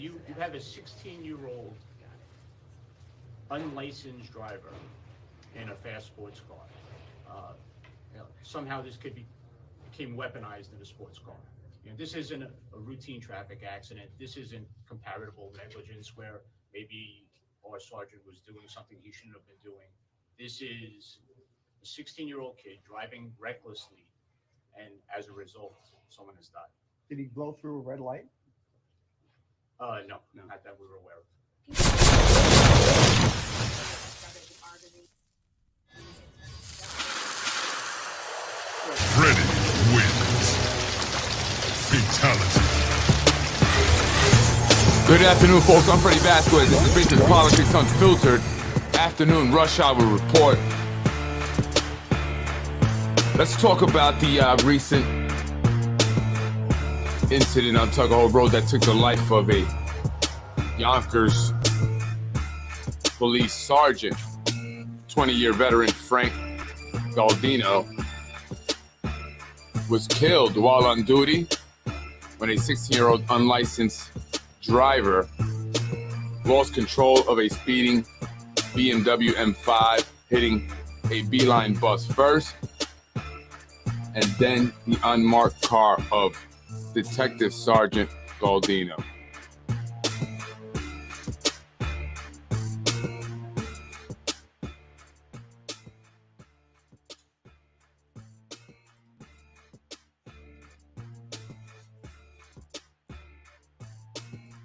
you have a 16-year-old unlicensed driver in a fast sports car. Somehow this became weaponized in a sports car. This isn't a routine traffic accident. This isn't comparable negligence where maybe our sergeant was doing something he shouldn't have been doing. This is a 16-year-old kid driving recklessly, and as a result, someone has died. Did he blow through a red light? No, not that we were aware of. Freddy wins. Fatality. Good afternoon, folks. I'm Freddie Vasquez. This is Business Politics Unfiltered. Afternoon rush hour report. Let's talk about the recent incident on Tuckahoe Road that took the life of a Yonkers police sergeant. 20-year veteran Frank Gauldino was killed while on duty when a 16-year-old unlicensed driver lost control of a speeding BMW M5, hitting a Beeline bus first, and then the unmarked car of Detective Sergeant Gauldino.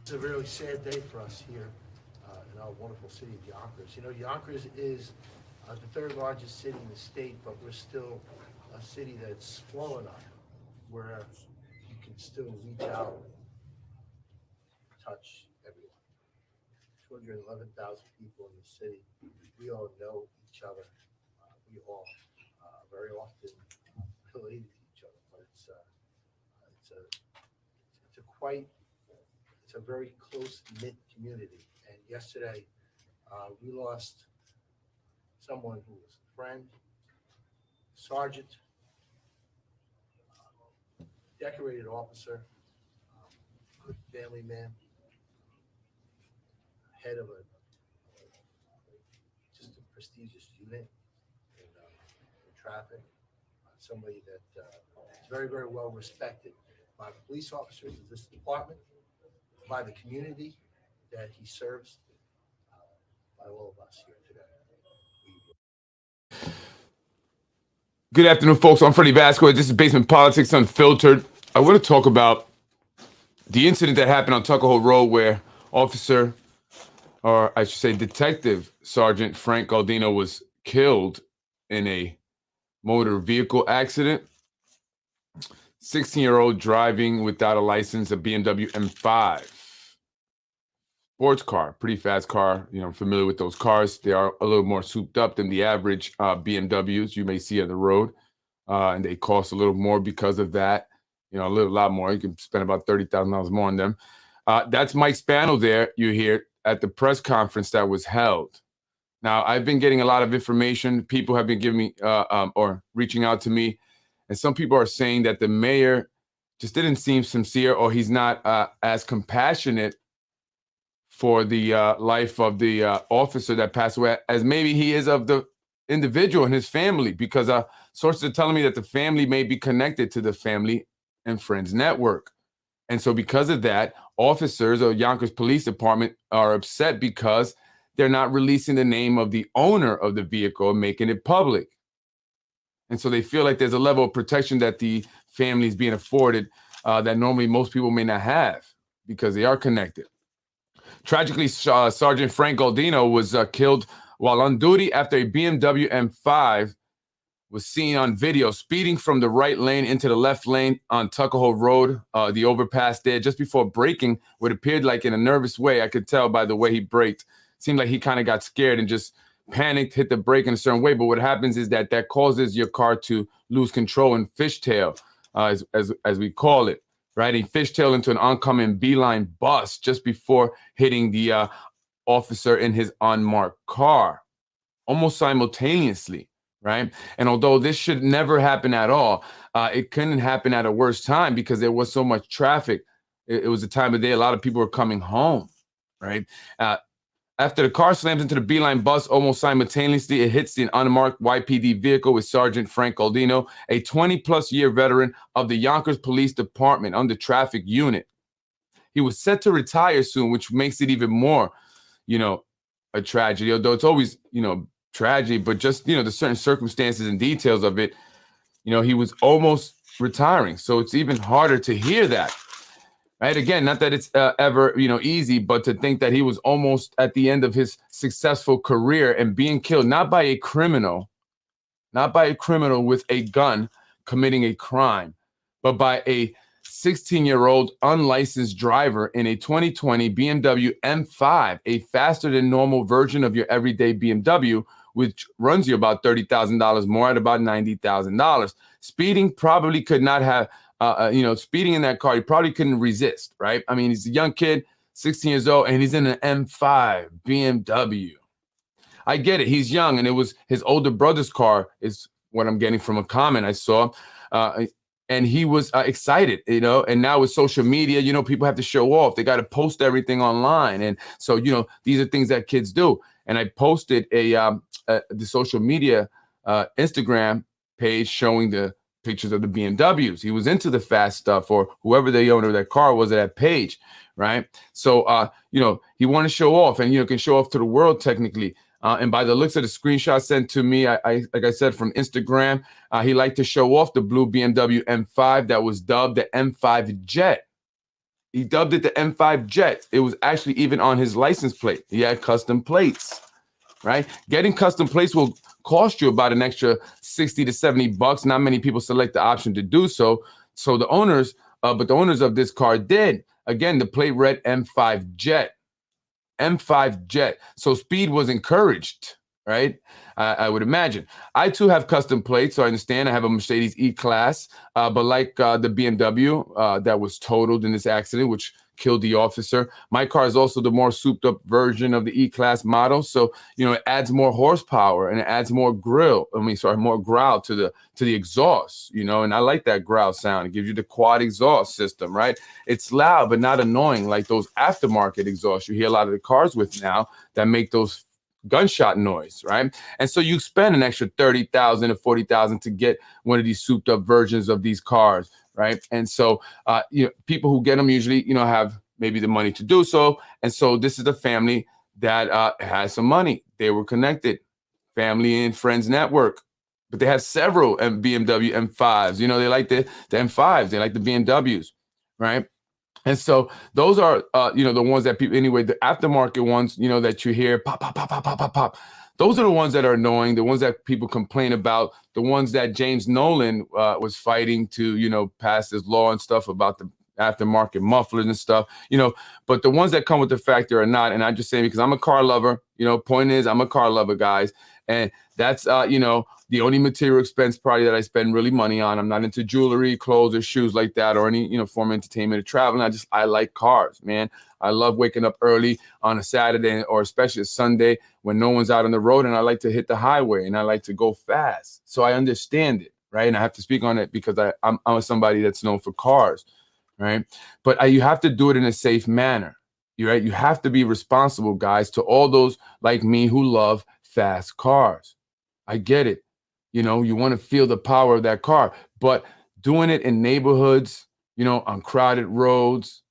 It's a really sad day for us here in our wonderful city of Yonkers. You know, Yonkers is the third largest city in the state, but we're still a city that's small enough where you can still reach out, touch everyone. 211,000 people in the city. We all know each other. We all very often related to each other, but it's a very close-knit community. And yesterday, we lost someone who was a friend, sergeant, decorated officer, good family man, head of just a prestigious unit in traffic, somebody that is very, very well respected by the police officers of this department, by the community that he serves, by all of us here today. Good afternoon, folks. I'm Freddie Vasquez. This is Basement Politics Unfiltered. I want to talk about the incident that happened on Tuckahoe Road where Detective Sergeant Frank Gauldino was killed in a motor vehicle accident. 16-year-old driving without a license, a BMW M5. Sports car, pretty fast car. I'm familiar with those cars. They are a little more souped up than the average BMWs you may see on the road. And they cost a little more because of that. A lot more. You can spend about $30,000 more on them. That's Mike Spano there, you hear, at the press conference that was held. Now, I've been getting a lot of information. People have been giving me or reaching out to me. And some people are saying that the mayor just didn't seem sincere, or he's not as compassionate for the life of the officer that passed away as maybe he is of the individual and his family, because sources are telling me that the family may be connected to the family and friends network. And so because of that, officers of Yonkers Police Department are upset because they're not releasing the name of the owner of the vehicle and making it public. And so they feel like there's a level of protection that the family is being afforded that normally most people may not have because they are connected. Tragically, Sergeant Frank Gauldino was killed while on duty after a BMW M5 was seen on video speeding from the right lane into the left lane on Tuckahoe Road, the overpass there, just before braking, what appeared like in a nervous way. I could tell by the way he braked. Seemed like he kind of got scared and just panicked, hit the brake in a certain way. But what happens is that causes your car to lose control and fishtail, as we call it. Right, he fishtailed into an oncoming Beeline bus just before hitting the officer in his unmarked car, almost simultaneously, right? And although this should never happen at all, it couldn't happen at a worse time because there was so much traffic It was a time of day a lot of people were coming home, right? After the car slams into the Beeline bus almost simultaneously, it hits the unmarked YPD vehicle with Sergeant Frank Gauldino, a 20-plus year veteran of the Yonkers Police Department under traffic unit. He was set to retire soon, which makes it even more, a tragedy, although it's always, tragedy, but just, the certain circumstances and details of it, he was almost retiring. So it's even harder to hear that. Right. Again, not that it's ever, easy, but to think that he was almost at the end of his successful career and being killed, not by a criminal with a gun committing a crime, but by a 16-year-old unlicensed driver in a 2020 BMW M5, a faster than normal version of your everyday BMW, which runs you about $30,000 more at about $90,000. Speeding probably could not have. Speeding in that car, he probably couldn't resist, right? I mean, he's a young kid, 16 years old, and he's in an M5 BMW. I get it. He's young, and it was his older brother's car is what I'm getting from a comment I saw. And he was excited, and now with social media, people have to show off. They got to post everything online. And so, these are things that kids do. And I posted the social media Instagram page showing the pictures of the BMWs. He was into the fast stuff, or whoever the owner of that car was at that page, right? So, he wanted to show off, and, can show off to the world technically. And by the looks of the screenshot sent to me, I like I said, from Instagram, he liked to show off the blue BMW M5 that was dubbed the M5 Jet. He dubbed it the M5 Jet. It was actually even on his license plate. He had custom plates, right? Getting custom plates will cost you about an extra 60 to 70 bucks. Not many people select the option to do so. So the owners of this car did. Again, the plate read M5 Jet. M5 Jet. So speed was encouraged, right? I would imagine. I too have custom plates, so I understand. I have a Mercedes E-Class, but like the BMW that was totaled in this accident, which killed the officer. My car is also the more souped up version of the E-Class model. So, it adds more horsepower and it adds more more growl to the exhaust, and I like that growl sound. It gives you the quad exhaust system, right? It's loud, but not annoying like those aftermarket exhausts you hear a lot of the cars with now that make those gunshot noise, right? And so you spend an extra $30,000 to $40,000 to get one of these souped up versions of these cars, right? And so, people who get them usually, have maybe the money to do so. And so this is a family that has some money. They were connected, family and friends network, but they have several BMW M5s. They like the M5s. They like the BMWs, right? And so those are, the ones that people, anyway, the aftermarket ones, that you hear pop, pop, pop, pop, pop, pop, pop. Those are the ones that are annoying, the ones that people complain about, the ones that James Nolan was fighting to, pass this law and stuff about the aftermarket mufflers and stuff, but the ones that come with the factory are not. And I'm just saying, because I'm a car lover, point is I'm a car lover, guys. And that's, the only material expense probably that I spend really money on. I'm not into jewelry, clothes, or shoes like that, or any, form of entertainment or traveling. I like cars, man. I love waking up early on a Saturday or especially a Sunday when no one's out on the road, and I like to hit the highway and I like to go fast. So I understand it, right? And I have to speak on it because I'm somebody that's known for cars, right? But you have to do it in a safe manner, right? You have to be responsible, guys, to all those like me who love fast cars. I get it. You want to feel the power of that car, but doing it in neighborhoods, on crowded roads,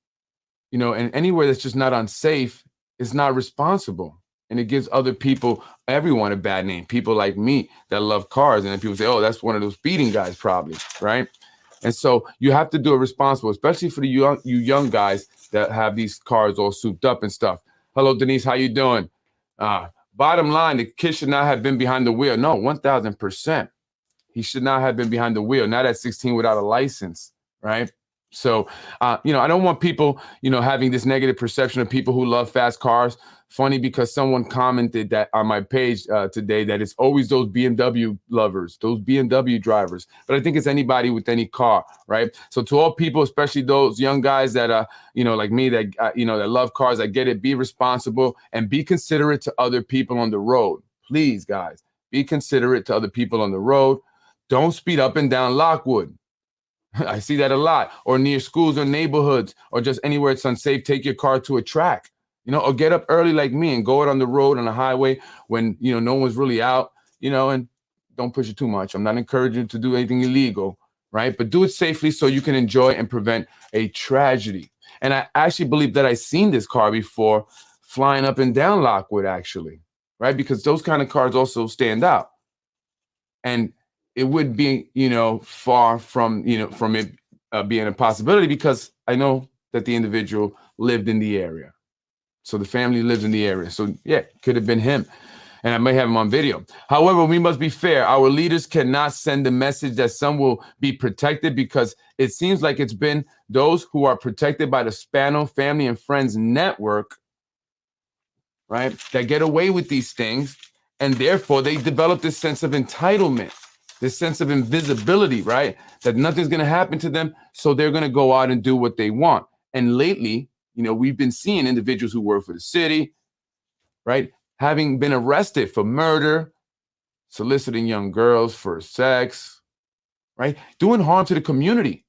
and anywhere that's just not unsafe is not responsible. And it gives other people, everyone, a bad name. People like me that love cars. And then people say, oh, that's one of those speeding guys probably, right? And so you have to do it responsible, especially for you young guys that have these cars all souped up and stuff. Hello, Denise, how you doing? Bottom line, the kid should not have been behind the wheel. No, 1,000%. He should not have been behind the wheel, not at 16 without a license, right? So, I don't want people, having this negative perception of people who love fast cars. Funny because someone commented that on my page today that it's always those BMW lovers, those BMW drivers. But I think it's anybody with any car, right? So to all people, especially those young guys that like me, that that love cars, I get it. Be responsible and be considerate to other people on the road. Please, guys, be considerate to other people on the road. Don't speed up and down Lockwood. I see that a lot. Or near schools or neighborhoods, or just anywhere it's unsafe, take your car to a track, or get up early like me and go out on the road on the highway when, no one's really out, and don't push it too much. I'm not encouraging you to do anything illegal, right? But do it safely so you can enjoy and prevent a tragedy. And I actually believe that I've seen this car before flying up and down Lockwood, actually, right? Because those kind of cars also stand out. And it would be, far from, from it being a possibility, because I know that the individual lived in the area. So the family lives in the area. So yeah, could have been him. And I may have him on video. However, we must be fair. Our leaders cannot send the message that some will be protected, because it seems like it's been those who are protected by the Spano Family and Friends Network, right, that get away with these things. And therefore, they develop this sense of entitlement, this sense of invisibility, right, that nothing's going to happen to them. So they're going to go out and do what they want. And lately, we've been seeing individuals who work for the city, right, having been arrested for murder, soliciting young girls for sex, right, doing harm to the community.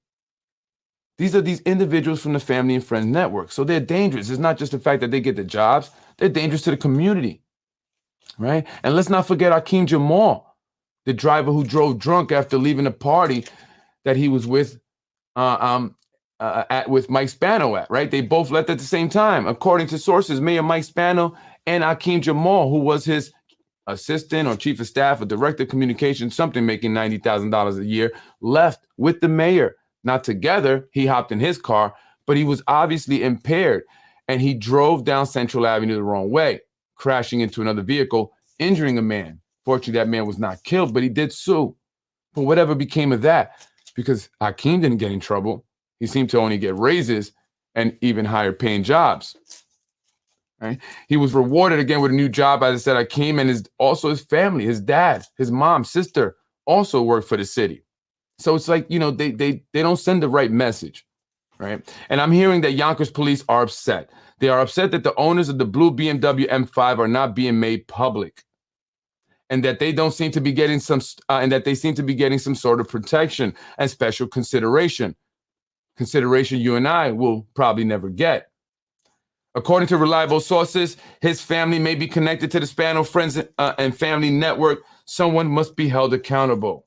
These are these individuals from the Family and Friends Network. So they're dangerous. It's not just the fact that they get the jobs. They're dangerous to the community, right? And let's not forget Akeem Jamal, the driver who drove drunk after leaving a party that he was with with Mike Spano at, right? They both left at the same time. According to sources, Mayor Mike Spano and Akeem Jamal, who was his assistant or chief of staff or director of communications, something making $90,000 a year, left with the mayor. Not together, he hopped in his car, but he was obviously impaired, and he drove down Central Avenue the wrong way, crashing into another vehicle, injuring a man. Fortunately, that man was not killed, but he did sue. But whatever became of that, because Akeem didn't get in trouble. He seemed to only get raises and even higher paying jobs. Right? He was rewarded again with a new job. As I said, Akeem and his family, his dad, his mom, sister also worked for the city. So it's like, they don't send the right message, right? And I'm hearing that Yonkers police are upset. They are upset that the owners of the blue BMW M5 are not being made public, and that they don't seem to be getting some sort of protection and special consideration you and I will probably never get. According to reliable sources, his family may be connected to the Spano Friends and Family Network. Someone must be held accountable.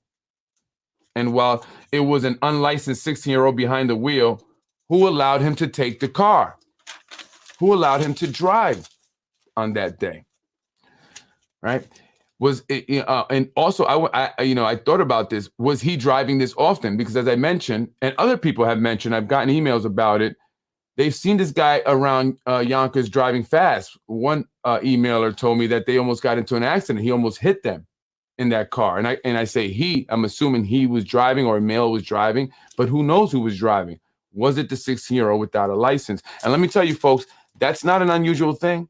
And while it was an unlicensed 16-year-old behind the wheel, who allowed him to take the car? Who allowed him to drive on that day? Right? Was it, and also I thought about this. Was he driving this often? Because as I mentioned, and other people have mentioned, I've gotten emails about it. They've seen this guy around Yonkers driving fast. One emailer told me that they almost got into an accident. He almost hit them in that car. And I say I'm assuming he was driving or a male was driving, but who knows who was driving? Was it the 16-year-old without a license? And let me tell you, folks, that's not an unusual thing.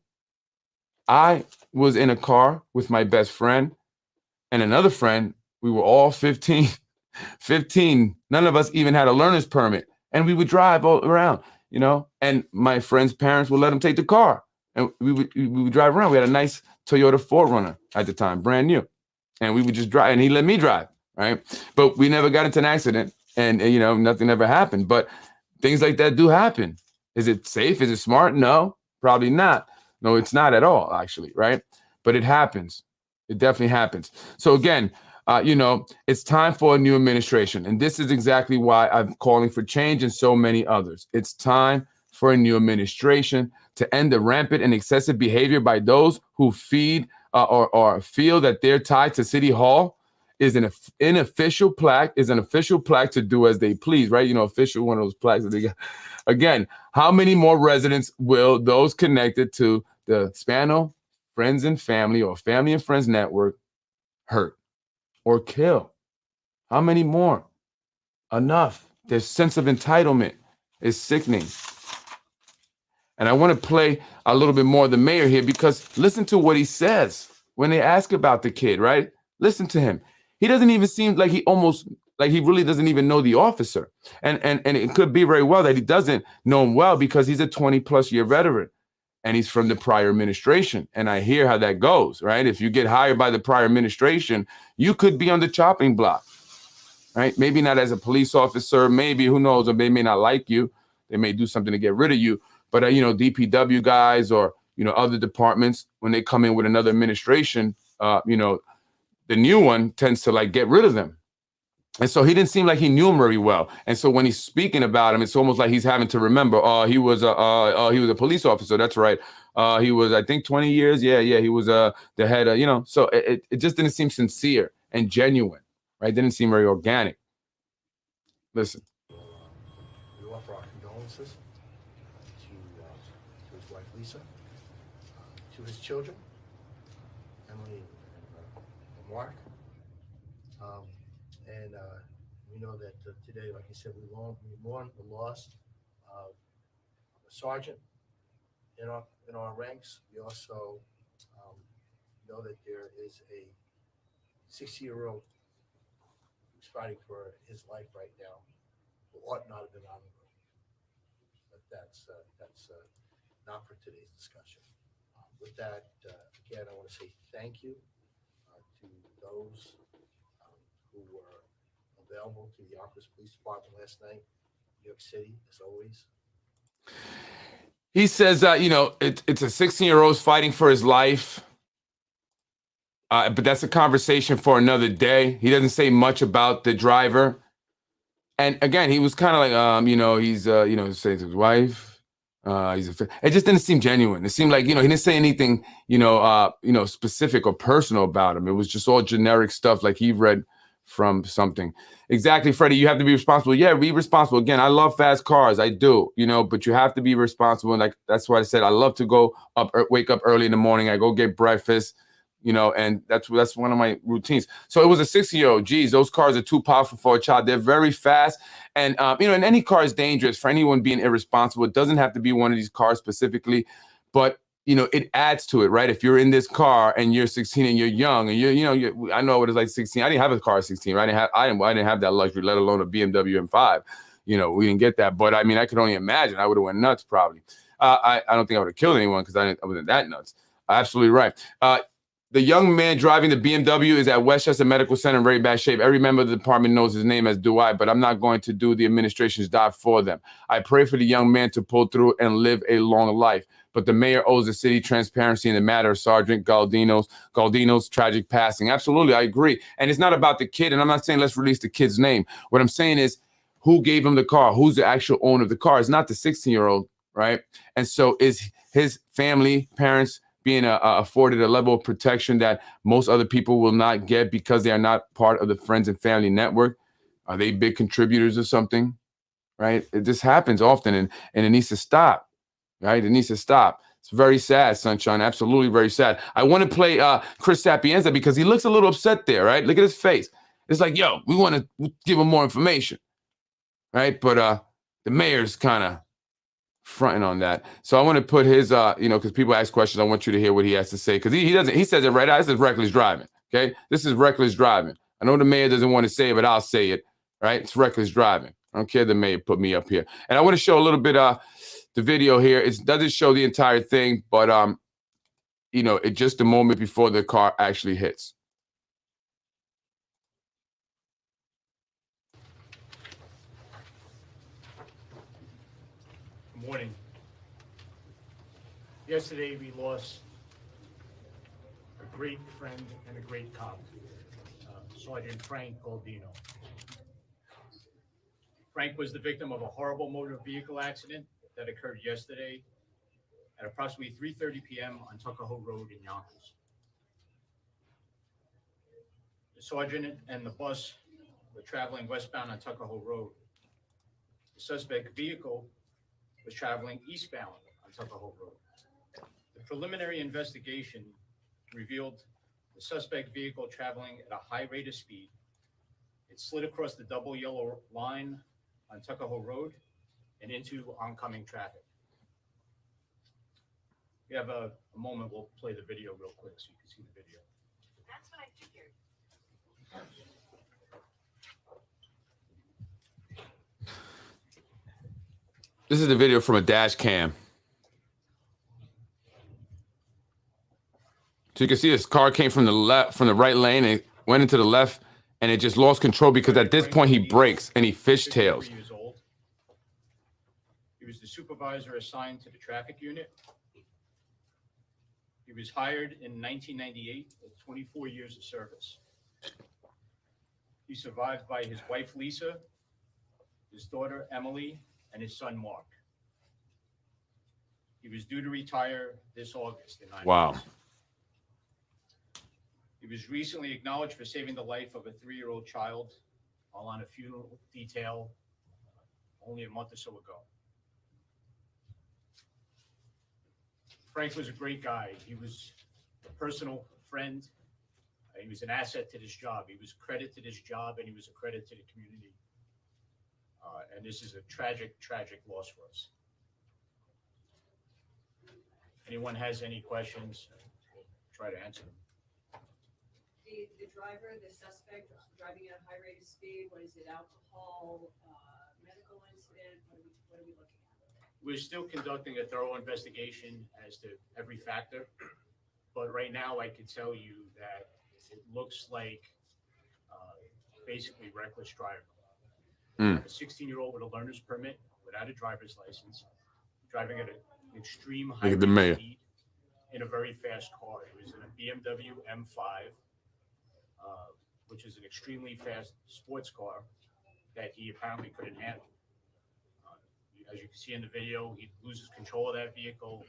I was in a car with my best friend and another friend. We were all 15. None of us even had a learner's permit. And we would drive all around, and my friend's parents would let him take the car. And we would drive around. We had a nice Toyota 4Runner at the time, brand new. And we would just drive, and he let me drive, right? But we never got into an accident, and nothing ever happened. But things like that do happen. Is it safe? Is it smart? No, probably not. No, it's not at all, actually, right? But it happens. It definitely happens. So again, it's time for a new administration. And this is exactly why I'm calling for change and so many others. It's time for a new administration to end the rampant and excessive behavior by those who feed or feel that they're tied to City Hall is an official plaque to do as they please, right? Official, one of those plaques that they got. Again, how many more residents will those connected to the Spano Friends and Family or Family and Friends Network hurt or kill? How many more? Enough. Their sense of entitlement is sickening. And I want to play a little bit more of the mayor here, because listen to what he says when they ask about the kid, right? Listen to him. He doesn't even seem like he really doesn't even know the officer. And it could be very well that he doesn't know him well, because he's a 20+ year veteran and he's from the prior administration. And I hear how that goes, right? If you get hired by the prior administration, you could be on the chopping block. right? Maybe not as a police officer, maybe, who knows, or they may not like you. They may do something to get rid of you. But, DPW guys or, other departments, when they come in with another administration, the new one tends to like get rid of them. And so he didn't seem like he knew him very well. And so when he's speaking about him, it's almost like he's having to remember, he was a police officer. That's right. He was, I think, 20 years. Yeah. He was the head of, so it just didn't seem sincere and genuine, right? Didn't seem very organic. Listen. We offer our condolences to his wife, Lisa, to his children, Emily and Mark. And we know that today, like you said, we mourn the loss of a sergeant in our ranks. We also know that there is a 60-year-old who's fighting for his life right now, who ought not have been on the road. But that's not for today's discussion. With that, again, I want to say thank you to those who were available to the Yonkers Police Department last night, New York City, as always. He says, it's a 16-year-old fighting for his life. But that's a conversation for another day. He doesn't say much about the driver. And again, he was kind of like, he's, saying to his wife, it just didn't seem genuine. It seemed like, he didn't say anything, specific or personal about him. It was just all generic stuff like he read from something. Exactly, Freddie, you have to be responsible. Yeah, be responsible. Again, I love fast cars. I do, but you have to be responsible. And like, that's why I said, I love to wake up early in the morning. I go get breakfast, and that's one of my routines. So it was a 60-year-old. Geez, those cars are too powerful for a child. They're very fast. And, and any car is dangerous for anyone being irresponsible. It doesn't have to be one of these cars specifically, but it adds to it, right? If you're in this car and you're 16 and you're young and I know what it's like 16. I didn't have a car at 16, right? I didn't have that luxury, let alone a BMW M5. We didn't get that, but I mean, I could only imagine. I would have went nuts probably. I don't think I would have killed anyone because I wasn't that nuts. Absolutely right. The young man driving the BMW is at Westchester Medical Center in very bad shape. Every member of the department knows his name, as do I, but I'm not going to do the administration's job for them. I pray for the young man to pull through and live a long life. But the mayor owes the city transparency in the matter of Sergeant Gauldino's tragic passing. Absolutely, I agree. And it's not about the kid, and I'm not saying let's release the kid's name. What I'm saying is who gave him the car? Who's the actual owner of the car? It's not the 16-year-old, right? And so is his family, parents, being afforded a level of protection that most other people will not get because they are not part of the friends and family network? Are they big contributors or something, right? It just happens often, and it needs to stop. Right? It needs to stop. It's very sad, Sunshine. Absolutely very sad. I want to play Chris Sapienza because he looks a little upset there, right? Look at his face. It's like, yo, we want to give him more information, right? But the mayor's kind of fronting on that. So I want to put his, because people ask questions. I want you to hear what he has to say because he says it right out. This is reckless driving, okay? This is reckless driving. I know the mayor doesn't want to say it, but I'll say it, right? It's reckless driving. I don't care the mayor put me up here. And I want to show a little bit the video here. It doesn't show the entire thing, but it just a moment before the car actually hits. Good morning. Yesterday we lost a great friend and a great cop, Sergeant Frank Gauldino. Frank was the victim of a horrible motor vehicle accident that occurred yesterday at approximately 3:30 p.m. on Tuckahoe Road in Yonkers. The sergeant and the bus were traveling westbound on Tuckahoe Road. The suspect vehicle was traveling eastbound on Tuckahoe Road. The preliminary investigation revealed the suspect vehicle traveling at a high rate of speed. It slid across the double yellow line on Tuckahoe Road and into oncoming traffic. We have a moment, we'll play the video real quick so you can see the video. That's what I figured. This is the video from a dash cam. So you can see this car came from the right lane and went into the left and it just lost control because at this point he breaks and he fishtails. 53 years old. He was the supervisor assigned to the traffic unit. He was hired in 1998 with 24 years of service. He's survived by his wife, Lisa, his daughter, Emily, and his son, Mark. He was due to retire this August in 9 Wow. months. He was recently acknowledged for saving the life of a 3-year-old child while on a funeral detail only a month or so ago. Frank was a great guy. He was a personal friend. He was an asset to this job. He was credit to this job, and he was a credit to the community. And this is a tragic, tragic loss for us. Anyone has any questions, we'll try to answer them. The driver, the suspect, driving at a high rate of speed, what is it, alcohol, medical incident, what are we looking at? We're still conducting a thorough investigation as to every factor, but right now I can tell you that it looks like basically reckless driving. A 16-year-old with a learner's permit, without a driver's license, driving at an extreme high rate of speed in a very fast car. It was in a BMW M5, which is an extremely fast sports car that he apparently couldn't handle. As you can see in the video, he loses control of that vehicle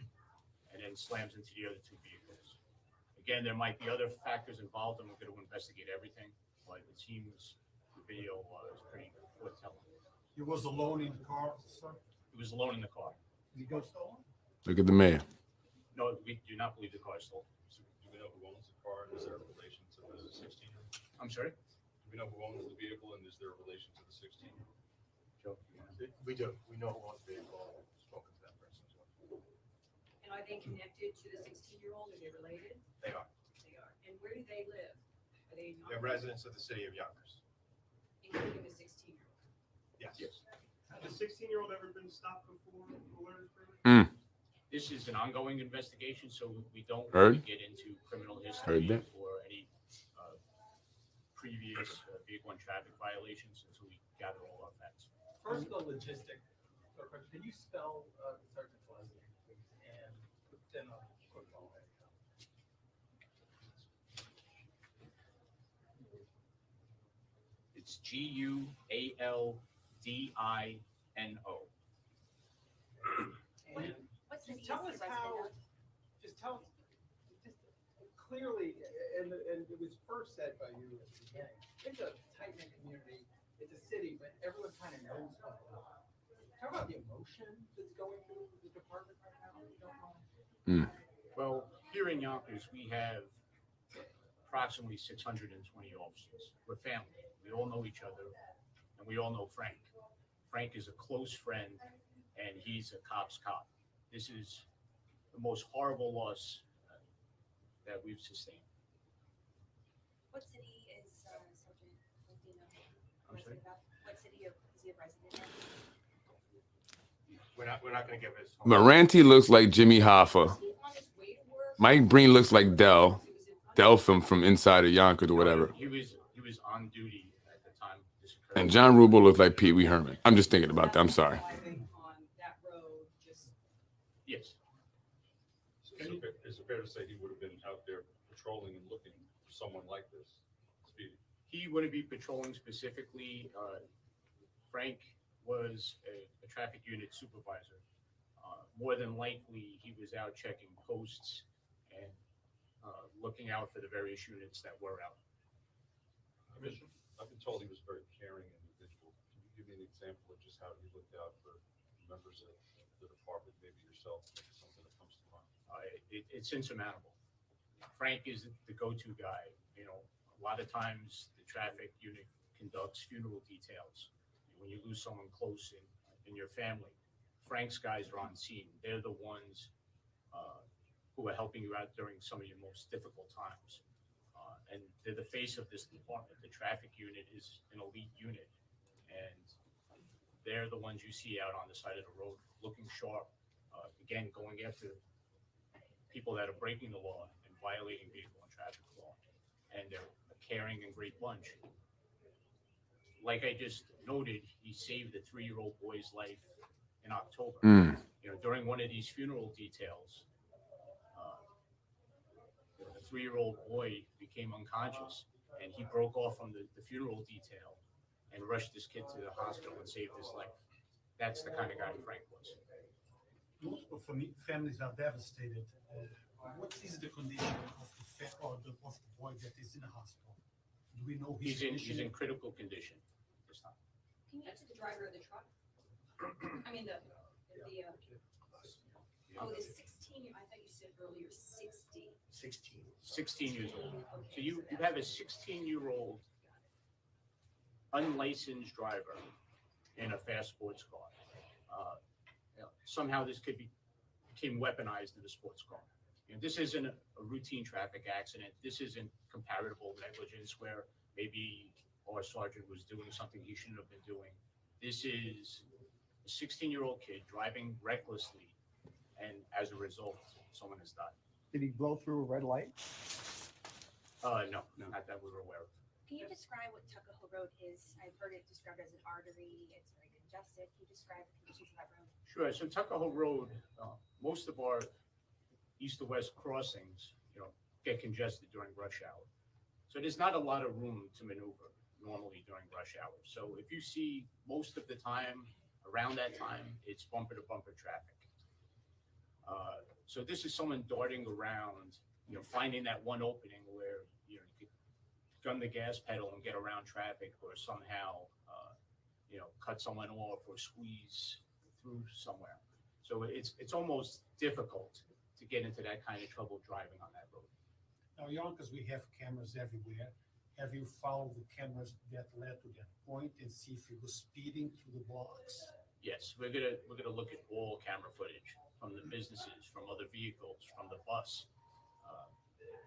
and then slams into the other 2 vehicles. Again, there might be other factors involved, and we're going to investigate everything, but it seems the video is pretty foretelling. He was alone in the car, sir? He was alone in the car. Did he go stolen? Look at the mayor. No, we do not believe the car is stolen. Do we know who owns the car and is there a relation to the 16-year-old? I'm sorry? Do we know who owns the vehicle and is there a relation to the 16-year-old? Joe, you wanna- We do. We know who owns the vehicle. I've spoken to that person as well. And are they connected to the 16-year-old? Are they related? They are. They are. And where do they live? Are they They're residents of the city of Yonkers. including the 16-year-old? Yes. Yes. Has the 16-year-old ever been stopped before for learner's permit? This is an ongoing investigation, so we don't Heard. really get into criminal history Heard that. or any previous vehicle and traffic violations until we gather all our facts. First, the logistic. Can you spell Sergeant's last name, please? And then a quick follow. It's Gualdino. And What's the just tell us how, just tell, just clearly, and it was first said by you at the beginning, it's a tight-knit community, it's a city, but everyone kind of knows one another. Talk about the emotion that's going through the department right now, you don't know. Well, here in Yonkers, we have approximately 620 officers. We're family. We all know each other, and we all know Frank. Frank is a close friend, and he's a cop's cop. This is the most horrible loss that we've sustained. What city is Sergeant Gauldino? I'm sorry? What city is he a resident in? We're not going to give his. Moranti looks like Jimmy Hoffa. Was he on his way to work? Mike Breen looks like Dell. He was in front Dell of- from Inside of Yonkers or whatever. He was on duty at the time this occurred. And John Rubel looks like Pee Wee Herman. I'm just thinking about that. I'm sorry. Driving on that road, just Yes. Is it fair to say he would have been out there patrolling and looking for someone like this speeding? He wouldn't be patrolling specifically. Frank was a traffic unit supervisor. More than likely, he was out checking posts and looking out for the various units that were out. Commissioner, I've been told he was a very caring individual. Can you give me an example of just how he looked out for members of the department, maybe yourself, maybe something that comes to mind? It's insurmountable. Frank is the go-to guy. You know, a lot of times the traffic unit conducts funeral details. When you lose someone close in your family, Frank's guys are on scene. They're the ones who are helping you out during some of your most difficult times. And they're the face of this department. The traffic unit is an elite unit, and they're the ones you see out on the side of the road looking sharp. Again, going after people that are breaking the law and violating vehicle and traffic law. And they're a caring and great bunch. like I just noted, he saved a 3-year-old boy's life in October. Mm. During one of these funeral details, the 3-year-old boy became unconscious, and he broke off from the funeral detail and rushed this kid to the hospital and saved his life. That's the kind of guy Frank was. Multiple families are devastated. What is the condition of of the boy that is in the hospital? Do we know his He's in critical condition at this time. That's the driver of the truck? I mean, the 16, I thought you said earlier 60. 16. 16 years old. So you have a 16-year-old unlicensed driver in a fast sports car. Somehow this kid became weaponized in a sports car. This isn't a routine traffic accident. This isn't comparable negligence where maybe our sergeant was doing something he shouldn't have been doing. This is a 16-year-old kid driving recklessly, and as a result, someone has died. Did he blow through a red light? No, not that we were aware of. Can you describe what Tuckahoe Road is? I've heard it described as an artery. It's very congested. Can you describe the conditions of that road? Sure. So Tuckahoe Road, most of our east to west crossings, get congested during rush hour. So there's not a lot of room to maneuver normally during rush hour. So if you see most of the time around that time, it's bumper to bumper traffic. So this is someone darting around, finding that one opening where you could gun the gas pedal and get around traffic, or somehow cut someone off or squeeze through somewhere. So it's almost difficult to get into that kind of trouble driving on that road. Now, Yonkers, we have cameras everywhere. Have you followed the cameras that led to that point and see if he was speeding through the box? Yes, we're gonna look at all camera footage from the businesses, from other vehicles, from the bus,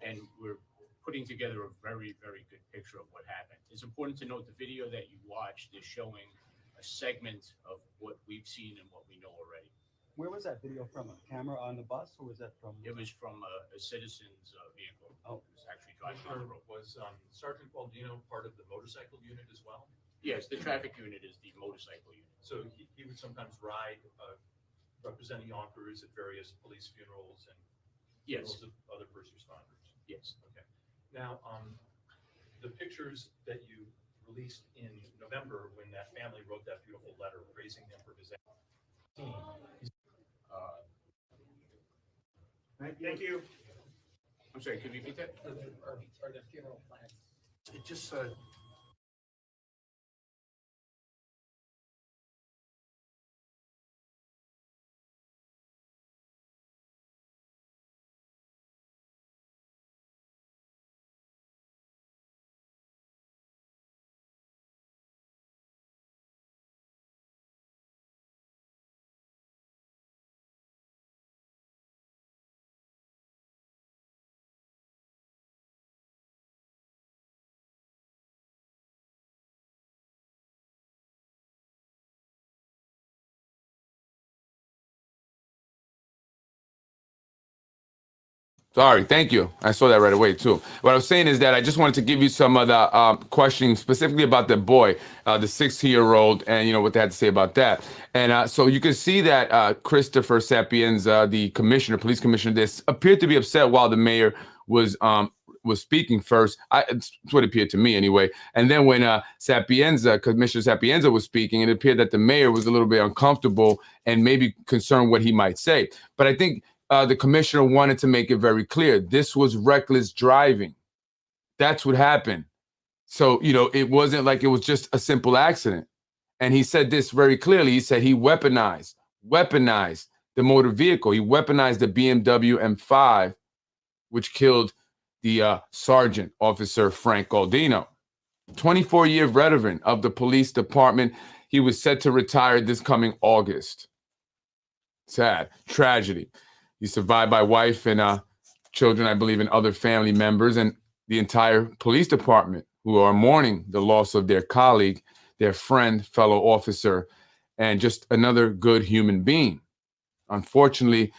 and we're putting together a very, very good picture of what happened. It's important to note the video that you watched is showing a segment of what we've seen and what we know already. Where was that video from? A camera on the bus, or was that from? It was from a citizen's vehicle. Oh. It was actually driving on the road. Was Sergeant Gauldino part of the motorcycle unit as well? Yes, the traffic unit is the motorcycle unit. So he would sometimes ride representing Yonkers at various police funerals and Yes, funerals of other first responders. yes. Okay. Now, the pictures that you released in November when that family wrote that beautiful letter praising him for his Thank you. I'm sorry, could you repeat that? Are the funeral plans? It just Sorry, thank you. I saw that right away too. What I was saying is that I just wanted to give you some of the questioning specifically about the boy, the 16-year-old, and what they had to say about that. And so you can see that Christopher Sapienza, the commissioner, police commissioner, this appeared to be upset while the mayor was speaking first. It's what it appeared to me anyway. And then when Commissioner Sapienza was speaking, it appeared that the mayor was a little bit uncomfortable and maybe concerned what he might say. But I think the commissioner wanted to make it very clear. This was reckless driving. That's what happened. So, it wasn't like it was just a simple accident. And he said this very clearly. He said he weaponized the motor vehicle. He weaponized the BMW M5, which killed the sergeant, Officer Frank Gauldino. 24-year veteran of the police department. He was set to retire this coming August. Sad. Tragedy. He's survived by wife and children, I believe, and other family members, and the entire police department who are mourning the loss of their colleague, their friend, fellow officer, and just another good human being. Unfortunately,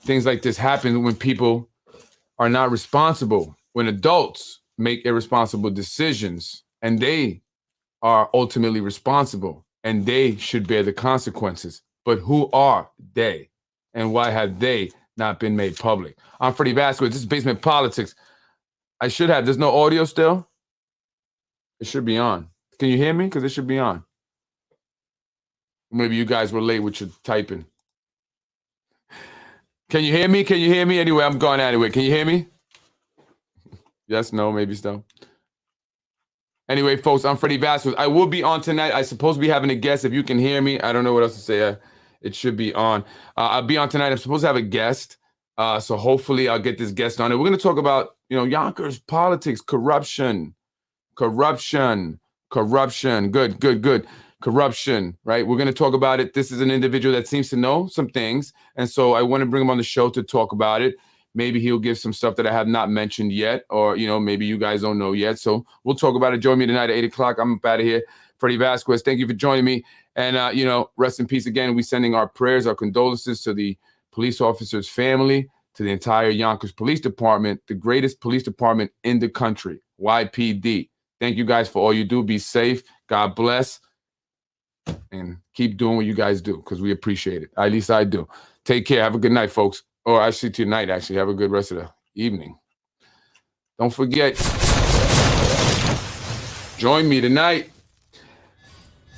things like this happen when people are not responsible, when adults make irresponsible decisions and they are ultimately responsible and they should bear the consequences. But who are they? And why have they not been made public? I'm Freddie Vasquez. This is Basement Politics. I should have. There's no audio still? It should be on. Can you hear me? Because it should be on. Maybe you guys were late with your typing. Can you hear me? Can you hear me? Anyway, I'm going anyway. Can you hear me? Yes, no, maybe still. Anyway, folks, I'm Freddie Vasquez. I will be on tonight. I supposed to be having a guest. If you can hear me, I don't know what else to say. It should be on. I'll be on tonight. I'm supposed to have a guest. So hopefully I'll get this guest on. And we're going to talk about, Yonkers politics, corruption. Good. Corruption, right? We're going to talk about it. This is an individual that seems to know some things. And so I want to bring him on the show to talk about it. Maybe he'll give some stuff that I have not mentioned yet, or, maybe you guys don't know yet. So we'll talk about it. Join me tonight at 8 o'clock. I'm up out of here. Freddie Vasquez, thank you for joining me. And, rest in peace again. We're sending our prayers, our condolences to the police officer's family, to the entire Yonkers Police Department, the greatest police department in the country, YPD. Thank you guys for all you do. Be safe. God bless. And keep doing what you guys do, because we appreciate it. At least I do. Take care. Have a good night, folks. Or actually tonight, have a good rest of the evening. Don't forget, join me tonight.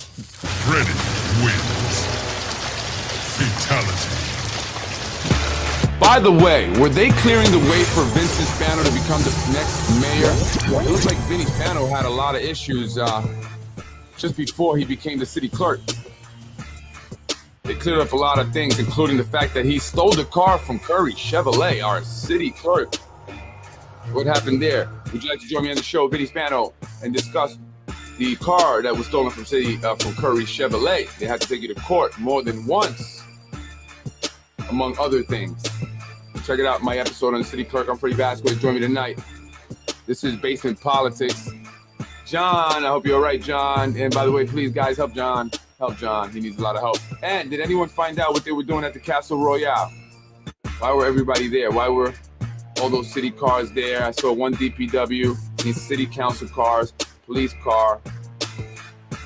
Freddie wins. Fatality. By the way, were they clearing the way for Vincent Spano to become the next mayor? It looks like Vinny Spano had a lot of issues just before he became the city clerk. They cleared up a lot of things, including the fact that he stole the car from Curry Chevrolet, our city clerk. What happened there? Would you like to join me on the show, Vinny Spano, and discuss the car that was stolen from Curry Chevrolet? They had to take you to court more than once, among other things. Check it out, my episode on the city clerk. I'm Freddie Vasquez. Join me tonight. This is Basement Politics. John, I hope you're all right, John. And by the way, please, guys, help John. Help John. He needs a lot of help. And did anyone find out what they were doing at the Castle Royale? Why were everybody there? Why were all those city cars there? I saw one DPW, these city council cars, police car,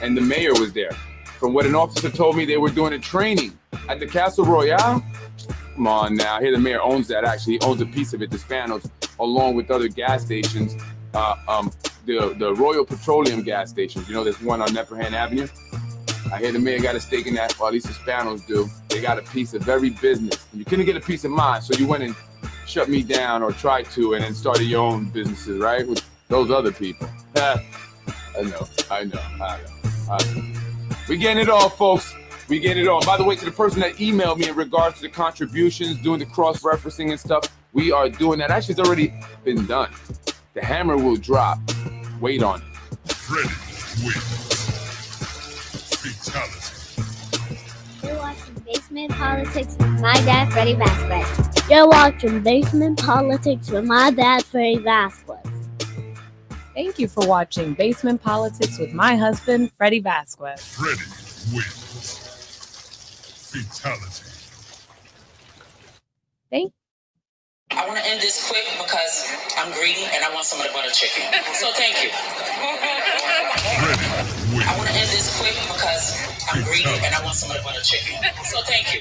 and the mayor was there. From what an officer told me, they were doing a training at the Castle Royale. Come on now. Here the mayor owns that, actually. He owns a piece of it, the Spanos, along with other gas stations. The Royal Petroleum gas stations. There's one on Nepperhan Avenue. I hear the mayor got a stake in that, or at least the Spanos do. They got a piece of every business. And you couldn't get a piece of mine, so you went and shut me down, or tried to, and then started your own businesses, right? With those other people. I know. We getting it all, folks. We get it all. By the way, to the person that emailed me in regards to the contributions, doing the cross-referencing and stuff, we are doing that. Actually, it's already been done. The hammer will drop. Wait on it. Freddie wins. Fatality. You're watching Basement Politics with my dad, Freddie Vasquez. You're watching Basement Politics with my dad, Freddie Vasquez. Thank you for watching Basement Politics with my husband, Freddie Vasquez. Freddie wins. Fatality. I want to end this quick because I'm greedy and I want some of the butter chicken. So thank you. I want to end this quick because I'm greedy and I want some of the butter chicken. So thank you.